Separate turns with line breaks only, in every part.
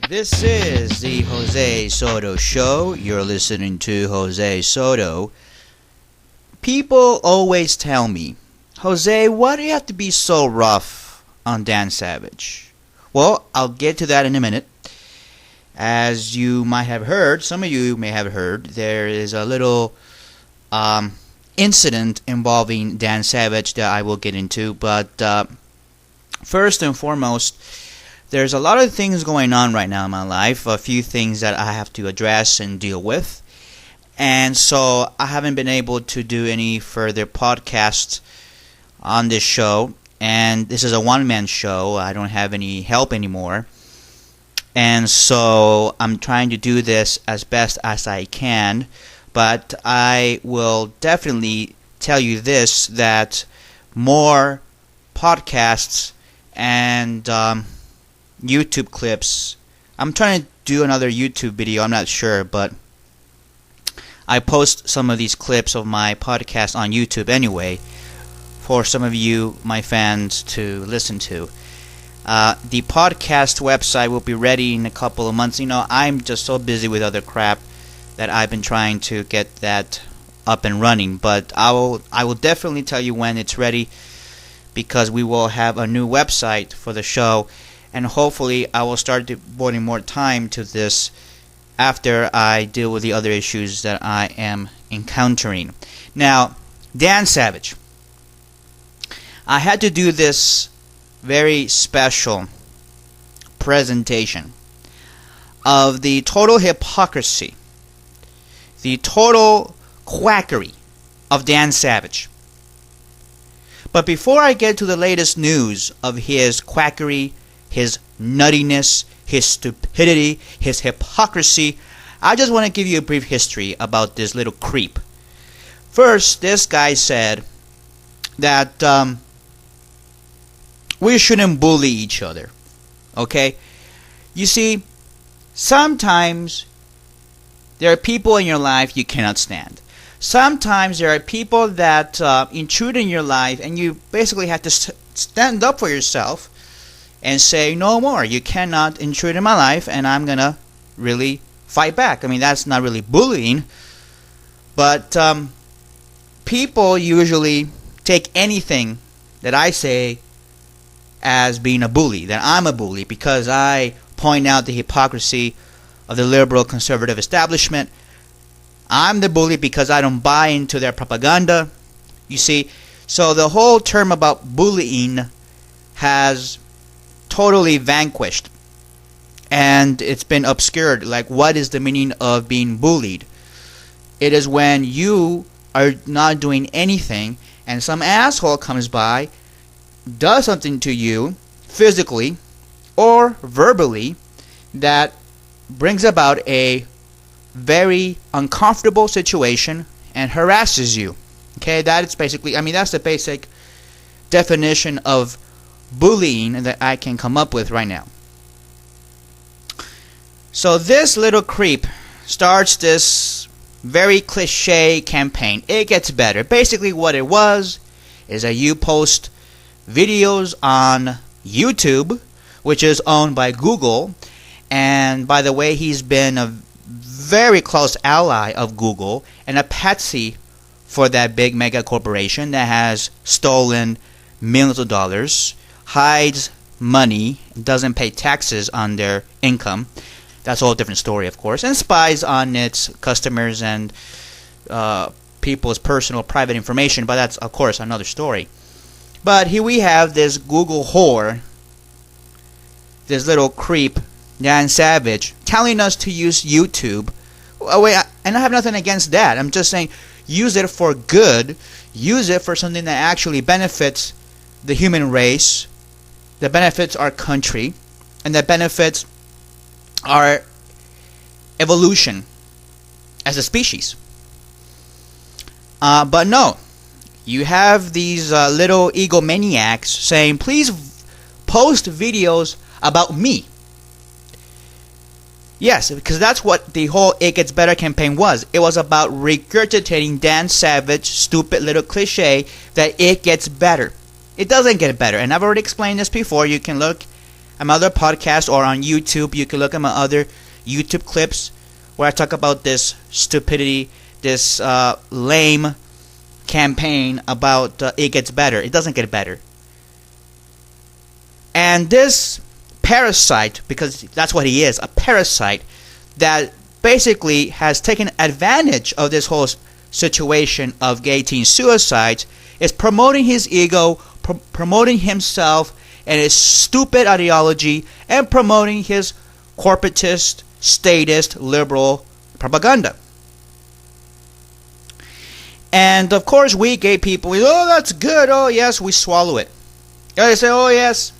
This is the Jose Soto Show. You're listening to Jose Soto. People always tell me, Jose, why do you have to be so rough on Dan Savage? Well, I'll get to that in a minute. As you might have heard, some of you may have heard, there is a little incident involving Dan Savage that I will get into. But first and foremost, there's a lot of things going on right now in my life, a few things that I have to address and deal with. And so I haven't been able to do any further podcasts on this show. And this is a one-man show. I don't have any help anymore. And so I'm trying to do this as best as I can. But I will definitely tell you this, that more podcasts and YouTube clips. I'm trying to do another YouTube video, I'm not sure, but I post some of these clips of my podcast on YouTube anyway, for some of you, my fans, to listen to. The podcast website will be ready in a couple of months. You know, I'm just so busy with other crap that I've been trying to get that up and running, but I will definitely tell you when it's ready, because we will have a new website for the show. And hopefully I will start devoting more time to this after I deal with the other issues that I am encountering. Now, Dan Savage. I had to do this very special presentation of the total hypocrisy, the total quackery of Dan Savage. But before I get to the latest news of his quackery, his nuttiness, his stupidity, his hypocrisy, I just want to give you a brief history about this little creep. First, this guy said that we shouldn't bully each other. Okay? You see, sometimes there are people in your life you cannot stand. Sometimes there are people that intrude in your life, and you basically have to stand up for yourself and say, no more, you cannot intrude in my life, and I'm going to really fight back. I mean, that's not really bullying, but people usually take anything that I say as being a bully, that I'm a bully, because I point out the hypocrisy of the liberal conservative establishment. I'm the bully because I don't buy into their propaganda, you see. So the whole term about bullying has totally vanquished, and it's been obscured. Like, what is the meaning of being bullied? It is when you are not doing anything and some asshole comes by, does something to you physically or verbally that brings about a very uncomfortable situation and harasses you. Okay, that is basically, I mean, that's the basic definition of bullying that I can come up with right now. So this little creep starts this very cliche campaign. It gets better. Basically what it was is that you post videos on YouTube, which is owned by Google, and by the way, he's been a very close ally of Google and a patsy for that big mega corporation that has stolen millions of dollars, hides money, doesn't pay taxes on their income. That's a whole different story, of course, and spies on its customers and people's personal private information, but that's, of course, another story. But here we have this Google whore, this little creep, Dan Savage, telling us to use YouTube. Oh, wait, and I have nothing against that. I'm just saying, use it for good. Use it for something that actually benefits the human race, that benefits our country, and that benefits our evolution as a species. But no, you have these little egomaniacs saying, please post videos about me. Yes, because that's what the whole It Gets Better campaign was. It was about regurgitating Dan Savage stupid little cliche that it gets better. It doesn't get better. And I've already explained this before. You can look at my other podcasts or on YouTube. You can look at my other YouTube clips where I talk about this stupidity, this lame campaign about it gets better. It doesn't get better. And this parasite, because that's what he is, a parasite that basically has taken advantage of this whole situation of gay teen suicides, is promoting his ego, promoting himself and his stupid ideology, and promoting his corporatist, statist, liberal propaganda. And of course we gay people, oh, that's good, oh yes, we swallow it. They say, oh yes,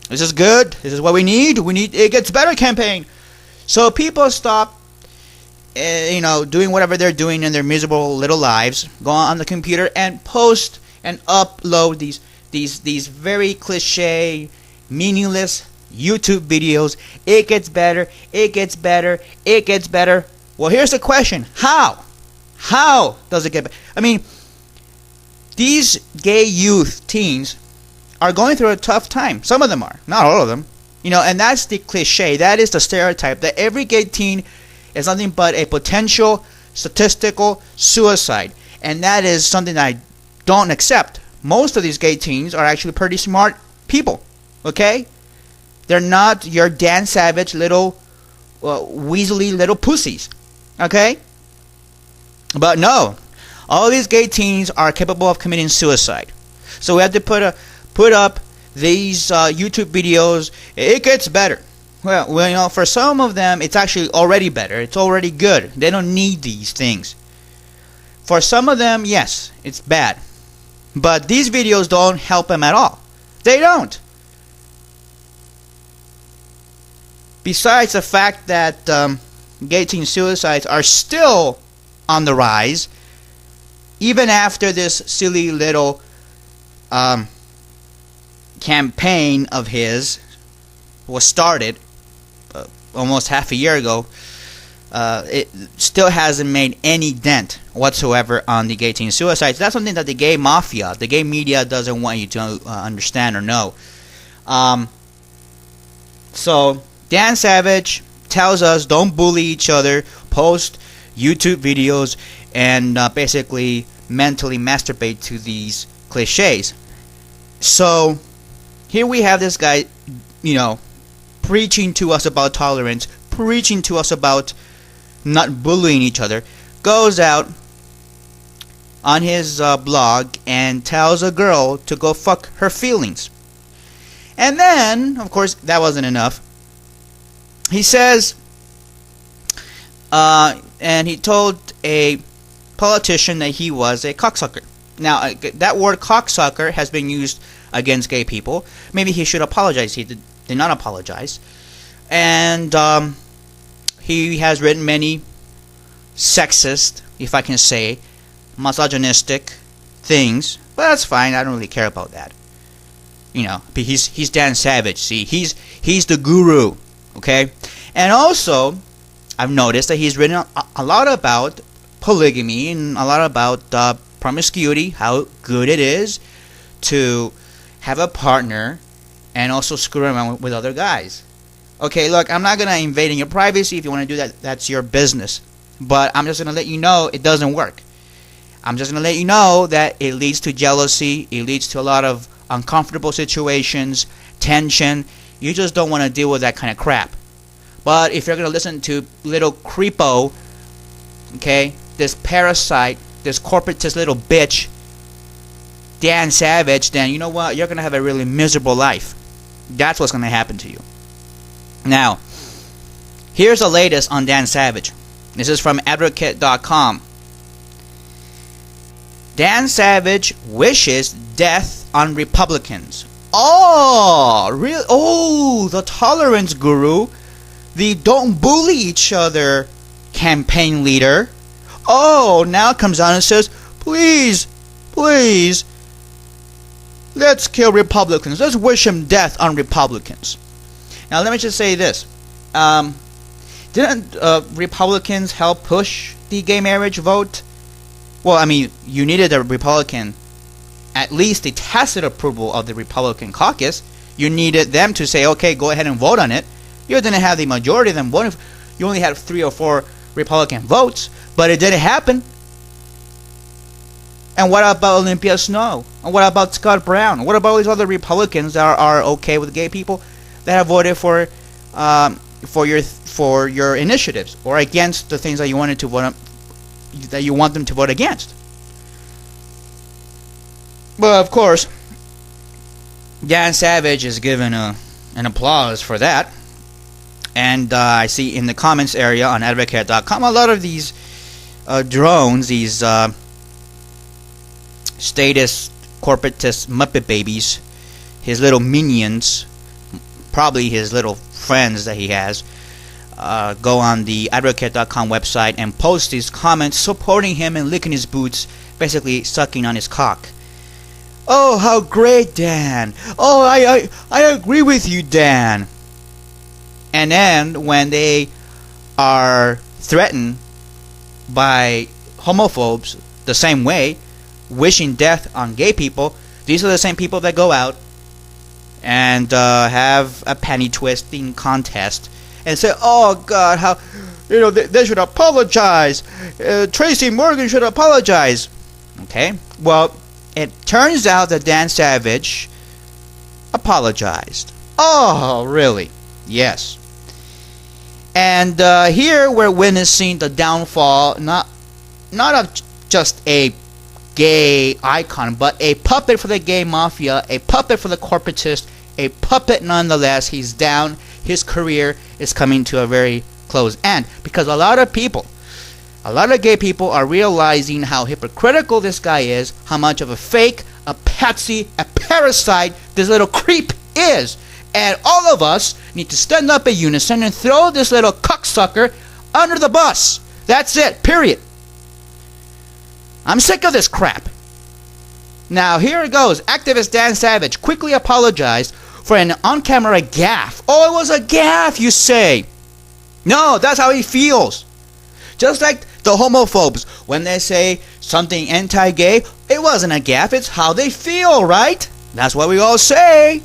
this is good, this is what we need It Gets Better campaign. So people stop doing whatever they're doing in their miserable little lives, go on the computer and post and upload these very cliche, meaningless YouTube videos. It gets better, it gets better, it gets better. Well, here's the question. How does it get better? I mean, these gay youth, teens, are going through a tough time. Some of them are, not all of them. And that's the cliche, that is the stereotype, that every gay teen is nothing but a potential statistical suicide. And that is something that I don't accept. Most of these gay teens are actually pretty smart people, okay? They're not your Dan Savage little weaselly little pussies, okay? But no, all these gay teens are capable of committing suicide. So we have to put up these YouTube videos. It gets better. Well, for some of them, it's actually already better. It's already good. They don't need these things. For some of them, yes, it's bad. But these videos don't help them at all. They don't. Besides the fact that gay teen suicides are still on the rise, even after this silly little campaign of his was started almost half a year ago, it still hasn't made any dent whatsoever on the gay teen suicides. That's something that the gay mafia, the gay media doesn't want you to understand or know. So Dan Savage tells us don't bully each other, post YouTube videos, and basically mentally masturbate to these cliches. So here we have this guy, preaching to us about tolerance, preaching to us about not bullying each other, goes out on his blog and tells a girl to go fuck her feelings. And then, of course, that wasn't enough. He says, and he told a politician that he was a cocksucker. Now, that word cocksucker has been used against gay people. Maybe he should apologize. He did not apologize. And he has written many sexist, if I can say, misogynistic things. But that's fine. I don't really care about that. He's Dan Savage. See, he's the guru. Okay? And also, I've noticed that he's written a lot about polygamy and a lot about promiscuity, how good it is to have a partner and also screw around with other guys. Okay, look, I'm not going to invade in your privacy. If you want to do that, that's your business. But I'm just going to let you know it doesn't work. I'm just going to let you know that it leads to jealousy. It leads to a lot of uncomfortable situations, tension. You just don't want to deal with that kind of crap. But if you're going to listen to little creepo, okay, this parasite, this corporatist little bitch, Dan Savage, then you know what? You're going to have a really miserable life. That's what's going to happen to you. Now, here's the latest on Dan Savage. This is from Advocate.com. Dan Savage wishes death on Republicans. Oh, really? Oh, the tolerance guru. The don't bully each other campaign leader. Oh, now comes out and says, please, Let's kill Republicans. Let's wish him death on Republicans. Now, let me just say this. Didn't Republicans help push the gay marriage vote? Well, I mean, you needed a Republican, at least the tacit approval of the Republican caucus. You needed them to say, okay, go ahead and vote on it. You didn't have the majority of them voting. You only had 3 or 4 Republican votes, but it didn't happen. And what about Olympia Snow? And what about Scott Brown? What about all these other Republicans that are okay with gay people that have voted for your initiatives or against the things that you wanted to vote on, that you want them to vote against? Well, of course, Dan Savage is given an applause for that. And I see in the comments area on Advocate.com a lot of these drones, these statist, corporatist Muppet babies, his little minions, probably his little friends that he has, go on the Advocate.com website and post these comments supporting him and licking his boots, basically sucking on his cock. Oh, how great, Dan! Oh, I agree with you, Dan. And then when they are threatened by homophobes the same way, wishing death on gay people, these are the same people that go out and have a penny twisting contest and say, oh God, how, they should apologize. Tracy Morgan should apologize. Okay, well, it turns out that Dan Savage apologized. Oh, really? Yes. And here we're witnessing the downfall, not of just a gay icon, but a puppet for the gay mafia, a puppet for the corporatists, a puppet nonetheless. He's down. His career is coming to a very close end because a lot of gay people are realizing how hypocritical this guy is, how much of a fake, a patsy, a parasite this little creep is. And all of us need to stand up in unison and throw this little cocksucker under the bus. That's it, period. I'm sick of this crap. Now, here it goes. Activist Dan Savage quickly apologized for an on-camera gaffe. Oh, it was a gaffe, you say? No, that's how he feels. Just like the homophobes, when they say something anti-gay, it wasn't a gaffe, it's how they feel, right? That's what we all say.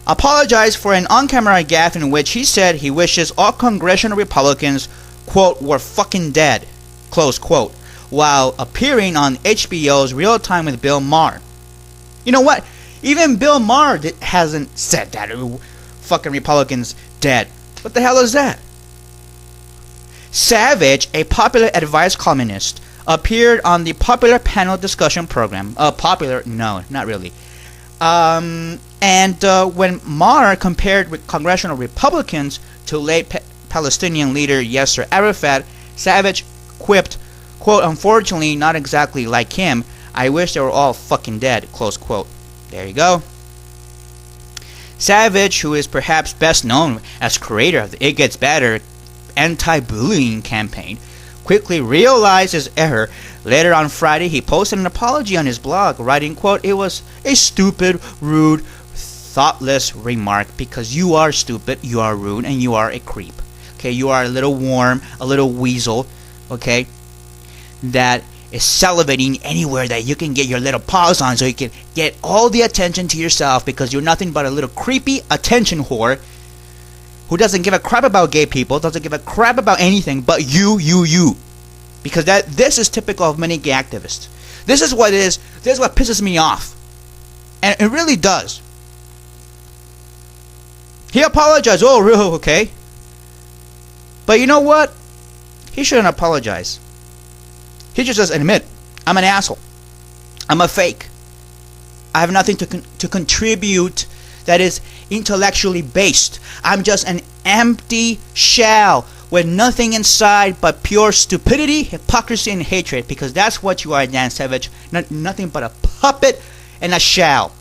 Apologized for an on-camera gaffe in which he said he wishes all congressional Republicans, quote, were fucking dead, close quote, while appearing on HBO's Real Time with Bill Maher. You know what? Even Bill Maher hasn't said that. Fucking Republicans dead. What the hell is that? Savage, a popular advice columnist, appeared on the popular panel discussion program. Popular? No, not really. And when Maher compared with congressional Republicans to late Palestinian leader Yasser Arafat, Savage quipped, quote, unfortunately, not exactly like him. I wish they were all fucking dead, close quote. There you go. Savage, who is perhaps best known as creator of the It Gets Better anti-bullying campaign, quickly realized his error. Later on Friday, he posted an apology on his blog, writing, quote, it was a stupid, rude, thoughtless remark because you are stupid, you are rude, and you are a creep. Okay, you are a little worm, a little weasel, okay, that is salivating anywhere that you can get your little paws on so you can get all the attention to yourself because you're nothing but a little creepy attention whore who doesn't give a crap about gay people, doesn't give a crap about anything but you. Because this is typical of many gay activists. This is what it is. This is what pisses me off. And it really does. He apologized. Oh, really? Okay. But you know what? He shouldn't apologize. He should just admit, I'm an asshole. I'm a fake. I have nothing to contribute that is intellectually based. I'm just an empty shell with nothing inside but pure stupidity, hypocrisy, and hatred. Because that's what you are, Dan Savage. Nothing but a puppet and a shell.